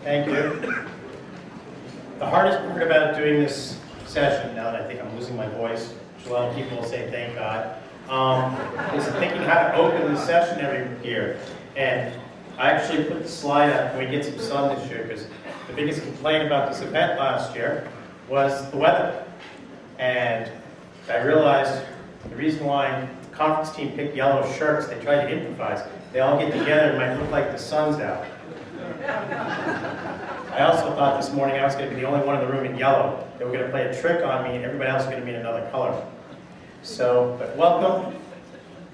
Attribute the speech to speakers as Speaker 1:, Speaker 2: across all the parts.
Speaker 1: Thank you. The hardest part about doing this session, now that I think I'm losing my voice, which a lot of people will say thank God, is thinking how to open the session every year. And I actually put the slide up when we get some sun this year, because the biggest complaint about this event last year was the weather. And I realized the reason why the conference team picked yellow shirts, they tried to improvise. They all get together and might look like the sun's out. I also thought this morning I was going to be the only one in the room in yellow. They were going to play a trick on me and everybody else was going to be in another color. So, but welcome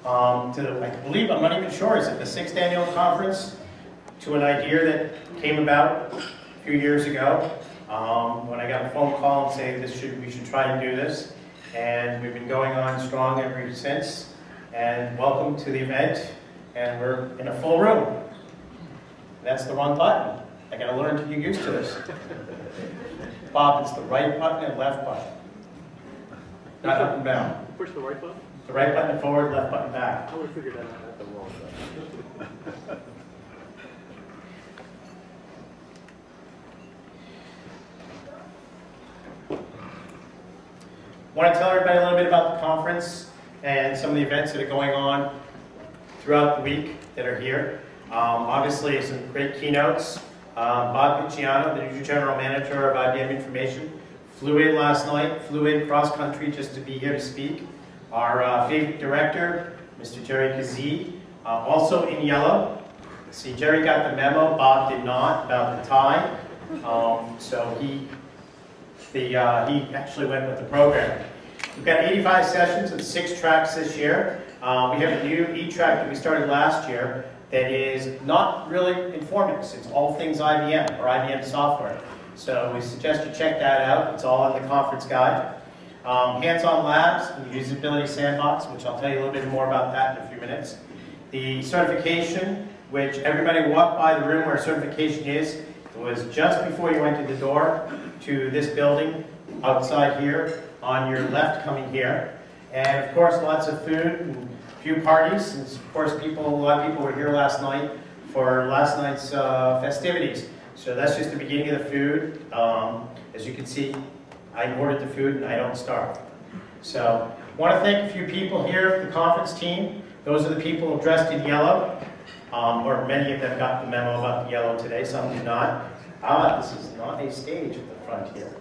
Speaker 1: to the, I believe, I'm not even sure, is it the 6th annual conference, to an idea that came about a few years ago when I got a phone call and saying we should try and do this. And we've been going on strong ever since. And welcome to the event. And we're in a full room. That's the wrong button. I gotta learn to get used to this. Bob, it's the right button and left button. Not up and down.
Speaker 2: Push the right button?
Speaker 1: The right button forward, left button back.
Speaker 2: I would figure that out at the wrong side.
Speaker 1: I want to tell everybody a little bit about the conference and some of the events that are going on throughout the week that are here. Obviously, some great keynotes. Bob Picciano, the new general manager of IBM Information, flew in last night, flew in cross-country just to be here to speak. Our favorite director, Mr. Jerry Kazee, also in yellow. See, Jerry got the memo, Bob did not, about the tie. So he actually went with the program. We've got 85 sessions and 6 tracks this year. We have a new E-track that we started last year that is not really Informix. It's all things IBM or IBM software. So we suggest you check that out. It's all in the conference guide. Hands-on labs and the usability sandbox, which I'll tell you a little bit more about that in a few minutes. The certification, which everybody walked by the room where certification is. It was just before you entered the door to this building, outside here, on your left coming here. And of course, lots of food and a few parties. And of course, a lot of people were here last night for last night's festivities. So that's just the beginning of the food. As you can see, I ordered the food and I don't starve. So I want to thank a few people here, the conference team. Those are the people dressed in yellow. Or many of them got the memo about the yellow today, some did not. This is not a stage at the front here.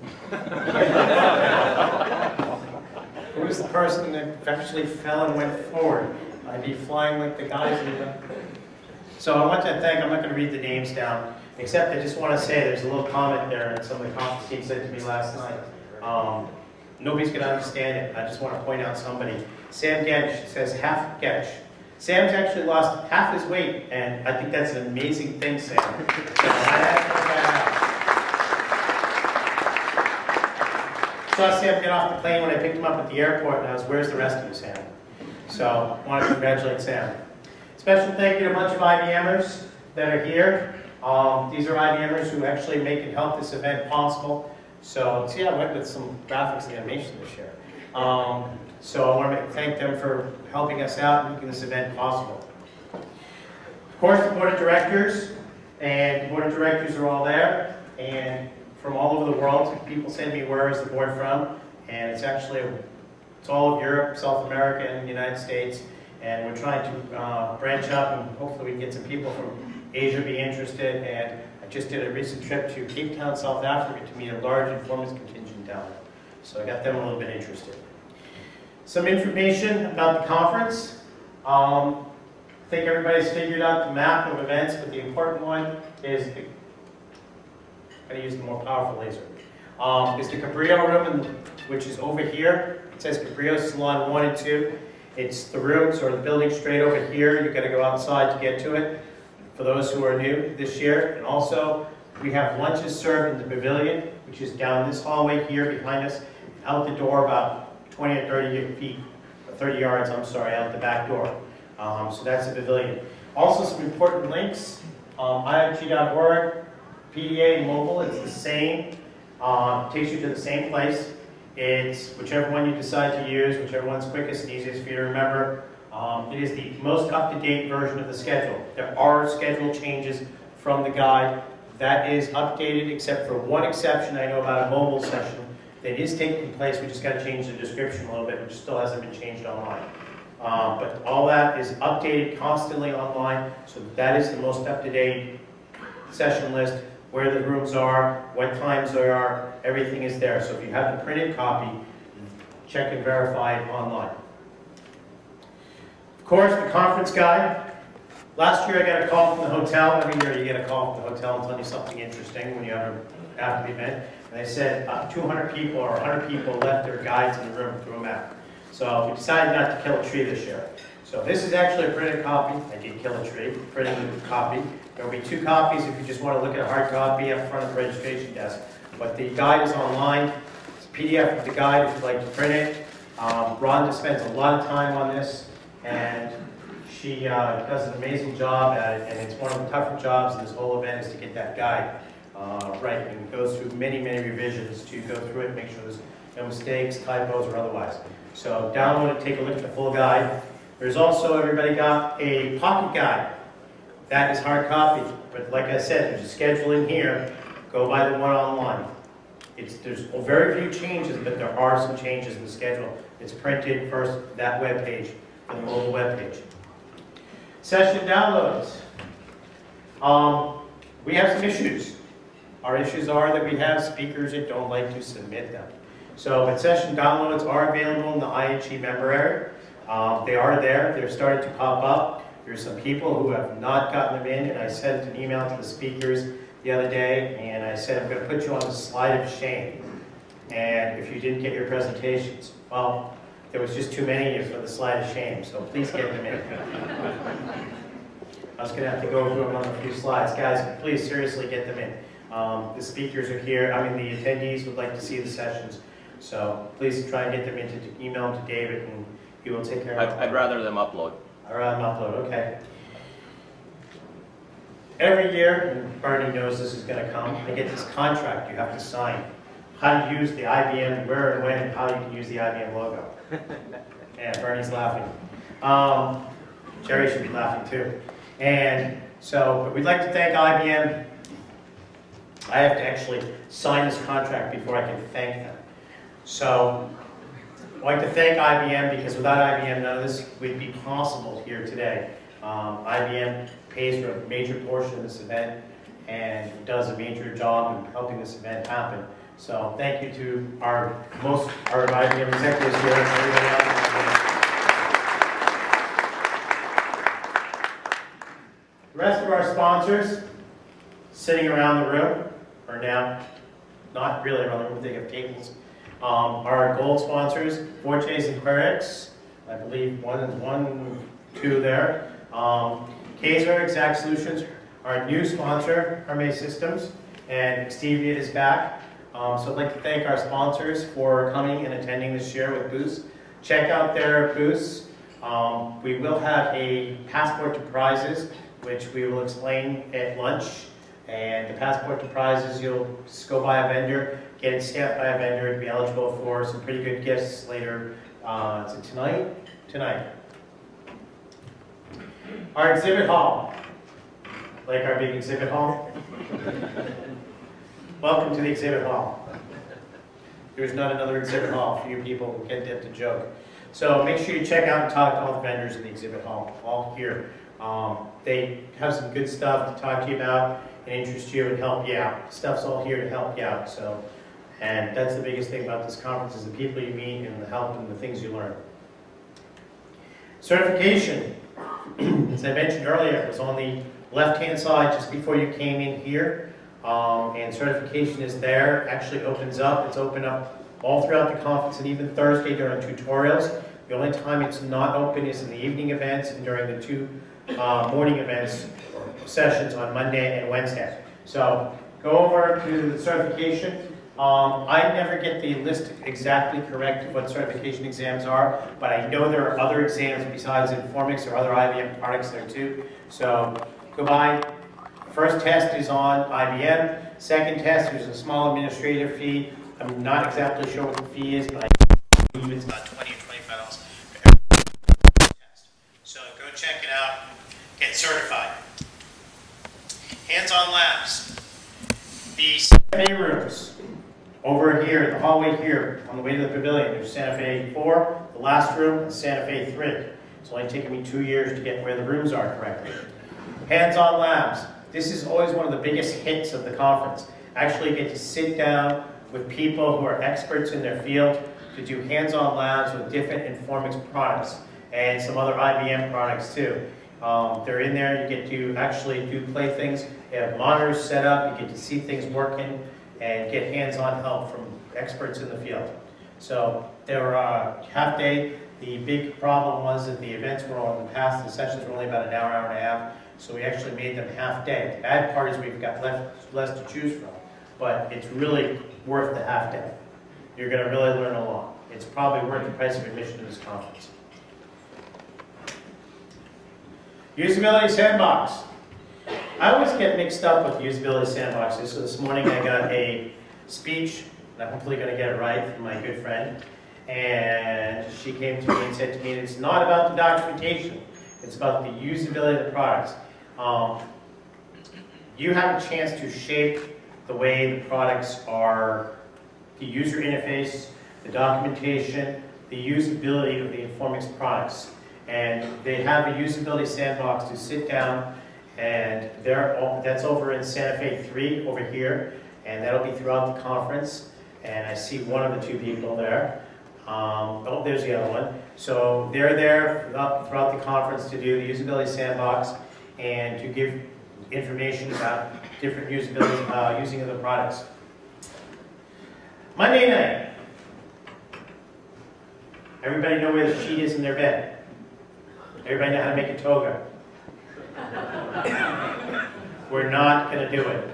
Speaker 1: Who was the person that eventually fell and went forward? I'd be flying like the guys in the... So I want to thank, I'm not going to read the names down, except I just want to say there's a little comment there and some of the conference team said to me last night. Nobody's going to understand it. I just want to point out somebody. Sam Gensch says half Gensch. Sam's actually lost half his weight, and I think that's an amazing thing, Sam. Saw Sam get off the plane when I picked him up at the airport, and I was, where's the rest of you, Sam? So I want to congratulate Sam. Special thank you to a bunch of IBMers that are here. These are IBMers who actually make and help this event possible. So see, I went with some graphics and animation this year. So I want to thank them for helping us out and making this event possible. Of course, the board of directors, and the board of directors are all there, and from all over the world. People send me, where is the board from? And it's actually, it's all of Europe, South America, and the United States. And we're trying to branch out, and hopefully we can get some people from Asia be interested. And I just did a recent trip to Cape Town, South Africa to meet a large Informix contingent down there. So I got them a little bit interested. Some information about the conference. I think everybody's figured out the map of events, but the important one is, I'm going to use the more powerful laser, is the Cabrillo room, which is over here. It says Cabrillo Salon 1 and 2. It's the rooms or the building straight over here. You've got to go outside to get to it, for those who are new this year. And also, we have lunches served in the pavilion, which is down this hallway here behind us, out the door about 20 or 30 feet, or 30 yards, I'm sorry, out the back door. So that's the pavilion. Also some important links, IIUG.org, PDA mobile, it's the same, takes you to the same place. It's whichever one you decide to use, whichever one's quickest and easiest for you to remember. It is the most up-to-date version of the schedule. There are schedule changes from the guide That is updated except for one exception I know about, a mobile session that is taking place. We just got to change the description a little bit, which still hasn't been changed online. But all that is updated constantly online, so that is the most up-to-date session list, where the rooms are, what times there are, everything is there. So if you have the printed copy, check and verify it online. Of course, the conference guide. Last year I got a call from the hotel. Every year you get a call from the hotel and tell you something interesting when you have after the event. And they said 200 people or 100 people left their guides in the room through a map. So we decided not to kill a tree this year. So this is actually a printed copy. I did kill a tree, printed copy. There will be 2 copies if you just want to look at a hard copy up front of the registration desk. But the guide is online. It's a PDF of the guide if you'd like to print it. Rhonda spends a lot of time on this, and she does an amazing job at it, and it's one of the tougher jobs in this whole event is to get that guide right. And it goes through many, many revisions to go through it and make sure there's no mistakes, typos, or otherwise. So download it, take a look at the full guide. There's also, everybody got a pocket guide. That is hard copy, but like I said, there's a schedule in here. Go by the one online. There's very few changes, but there are some changes in the schedule. It's printed first, that web page, for the mobile web page. Session downloads. We have some issues. Our issues are that we have speakers that don't like to submit them. So, but session downloads are available in the IIUG member area. They are there. They're starting to pop up. There's some people who have not gotten them in, and I sent an email to the speakers the other day, and I said, I'm going to put you on the slide of shame. And if you didn't get your presentations, well, there was just too many of you for the slide of shame, so please get them in. I was going to have to go through them on a few slides. Guys, please seriously get them in. The speakers are here. I mean, the attendees would like to see the sessions. So please try and get them in, to email them to David, and he will take care of it.
Speaker 3: I'd rather them upload.
Speaker 1: I'd rather them upload, okay. Every year, and Bernie knows this is going to come, I get this contract you have to sign. How to use the IBM, where and when, and how you can use the IBM logo. Yeah, Bernie's laughing. Jerry should be laughing too. And so, but we'd like to thank IBM. I have to actually sign this contract before I can thank them. So, I'd like to thank IBM, because without IBM, none of this would be possible here today. IBM pays for a major portion of this event and does a major job in helping this event happen. So thank you to our IBM executives here and everybody else. The rest of our sponsors sitting around the room, or now not really around the room, they have tables. Our gold sponsors, Fortes and Querix, I believe two there. Kaiser Exact Solutions, our new sponsor, Hermes Systems, and Exteviate is back. So I'd like to thank our sponsors for coming and attending this year with booths. Check out their booths. We will have a passport to prizes, which we will explain at lunch. And the passport to prizes, you'll just go by a vendor, get it stamped by a vendor, and be eligible for some pretty good gifts later. Is it tonight? Tonight. Our exhibit hall. Like our big exhibit hall? Welcome to the exhibit hall. There's not another exhibit hall. Few people get the joke. So make sure you check out and talk to all the vendors in the exhibit hall, all here. They have some good stuff to talk to you about and interest you and help you out. Stuff's all here to help you out. So, and that's the biggest thing about this conference is the people you meet and the help and the things you learn. Certification. As I mentioned earlier, it was on the left-hand side just before you came in here. And certification is there, actually opens up. It's open up all throughout the conference and even Thursday during tutorials. The only time it's not open is in the evening events and during the 2 morning events sessions on Monday and Wednesday. So go over to the certification. I never get the list exactly correct of what certification exams are, but I know there are other exams besides Informix or other IBM products there too. So go by. First test is on IBM. Second test, there's a small administrative fee. I'm not exactly sure what the fee is, but I believe it's about $20 or $25 for every test. So go check it out, get certified. Hands-on labs. way here, on the way to the pavilion, there's Santa Fe 4, the last room, and Santa Fe 3. It's only taken me 2 years to get where the rooms are correctly. Hands-on labs. This is always one of the biggest hits of the conference. Actually get to sit down with people who are experts in their field to do hands-on labs with different Informix products and some other IBM products too. They're in there, you get to actually play things. They have monitors set up, you get to see things working and get hands-on help from experts in the field. So they're half day. The big problem was that the events were all in the past, the sessions were only about an hour, hour and a half, so we actually made them half day. The bad part is we've got less to choose from, but it's really worth the half day. You're going to really learn a lot. It's probably worth the price of admission to this conference. Usability Sandbox. I always get mixed up with usability sandboxes, so this morning I got a speech, and I'm hopefully going to get it right, from my good friend. And she came to me and said to me, it's not about the documentation, it's about the usability of the products. You have a chance to shape the way the products are, the user interface, the documentation, the usability of the Informix products. And they have a usability sandbox to sit down, and that's over in Santa Fe 3 over here, and that'll be throughout the conference. And I see one of the two people there. Oh, there's the other one. So they're there throughout the conference to do the usability sandbox and to give information about different usability using of the products. Monday night. Everybody know where the sheet is in their bed? Everybody know how to make a toga? We're not going to do it.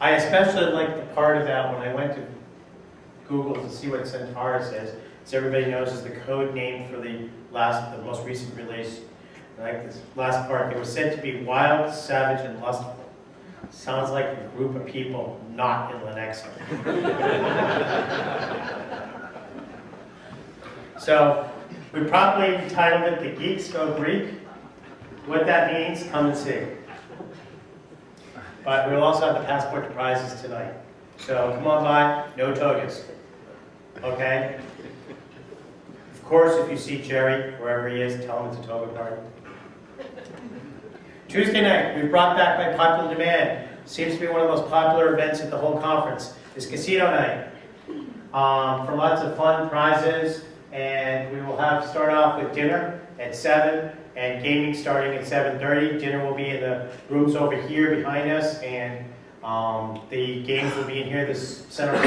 Speaker 1: I especially like the part about when I went to Google to see what Centaur says. So everybody knows is the code name for the most recent release. I like this last part. They were said to be wild, savage, and lustful. Sounds like a group of people not in Lenexa. So we probably entitled it "The Geeks Go Greek." What that means, come and see. But we'll also have the passport to prizes tonight. So come on by, no togas. Okay? Of course, if you see Jerry, wherever he is, tell him it's a toga party. Tuesday night, we've brought back by popular demand. Seems to be one of the most popular events at the whole conference. Is casino night. For lots of fun prizes, and we will start off with dinner at 7. And gaming starting at 7:30. Dinner will be in the rooms over here behind us, and the games will be in here. The center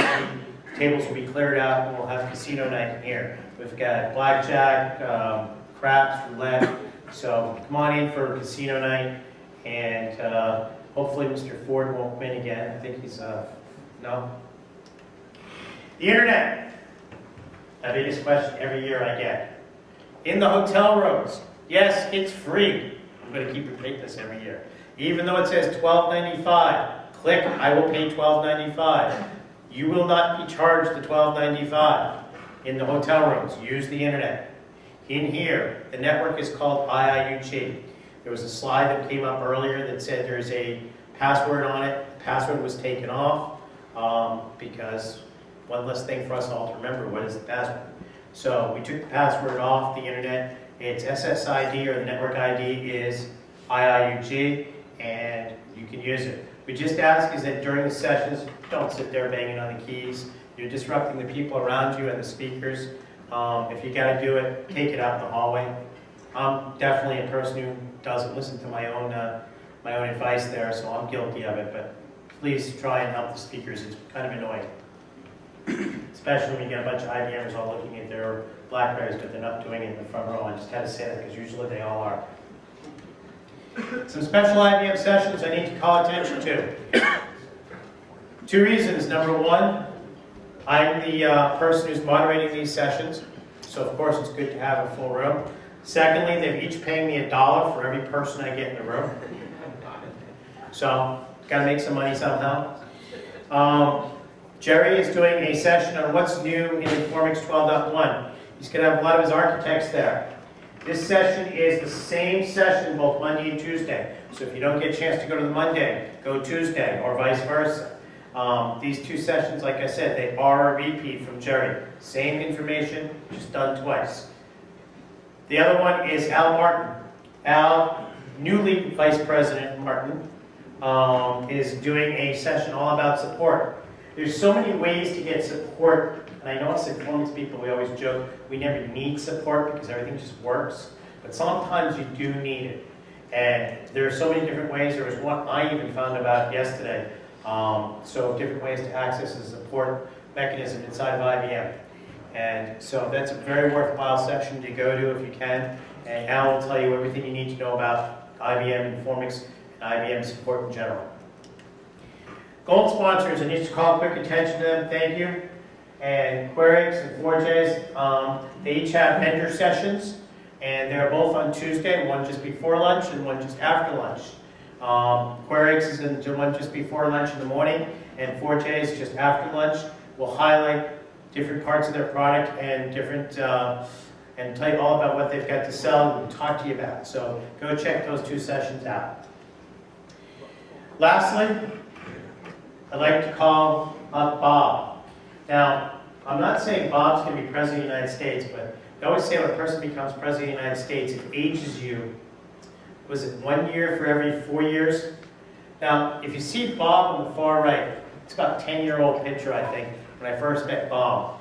Speaker 1: tables will be cleared out, and we'll have casino night in here. We've got blackjack, craps, roulette. So come on in for casino night, and hopefully Mr. Ford won't win again. I think he's no. The internet. The biggest question every year I get. In the hotel rooms. Yes, it's free. I'm going to keep repeating this every year. Even though it says $12.95, click, I will pay $12.95. You will not be charged the $12.95 in the hotel rooms. Use the internet. In here, the network is called IIUG. There was a slide that came up earlier that said there's a password on it. The password was taken off because one less thing for us all to remember, what is the password? So we took the password off the internet. Its SSID, or the network ID, is IIUG, and you can use it. We just ask is that during the sessions, don't sit there banging on the keys. You're disrupting the people around you and the speakers. If you got to do it, take it out in the hallway. I'm definitely a person who doesn't listen to my own advice there, so I'm guilty of it. But please try and help the speakers. It's kind of annoying, especially when you get a bunch of IBMers all looking at their Blackberries, but they're not doing it in the front row. I just had to say that because usually they all are. Some special IBM sessions I need to call attention to. 2 reasons. Number 1, I'm the person who's moderating these sessions, so of course it's good to have a full room. Secondly, they're each paying me $1 for every person I get in the room. So, got to make some money somehow. Jerry is doing a session on what's new in Informix 12.1. He's going to have a lot of his architects there. This session is the same session both Monday and Tuesday. So if you don't get a chance to go to the Monday, go Tuesday or vice versa. These two sessions, like I said, they are a repeat from Jerry. Same information, just done twice. The other one is Al Martin. Al, newly Vice President Martin, is doing a session all about support. There's so many ways to get support. And I know us performance people, we always joke, we never need support because everything just works. But sometimes you do need it. And there are so many different ways. There was one I even found about yesterday. So different ways to access the support mechanism inside of IBM. And so that's a very worthwhile section to go to if you can. And Al will tell you everything you need to know about IBM Informix and IBM support in general. Gold sponsors, I need to call quick attention to them. Thank you. And Querix and 4Js, they each have vendor sessions, and they're both on Tuesday, one just before lunch and one just after lunch. Querix is in the one just before lunch in the morning, and 4Js just after lunch. Will highlight different parts of their product and different, and tell you all about what they've got to sell and talk to you about. So go check those two sessions out. Lastly, I'd like to call up Bob. Now, I'm not saying Bob's going to be President of the United States, but they always say when a person becomes President of the United States, it ages you. Was it 1 year for every 4 years? Now, if you see Bob on the far right, it's about a 10-year-old picture, I think, when I first met Bob.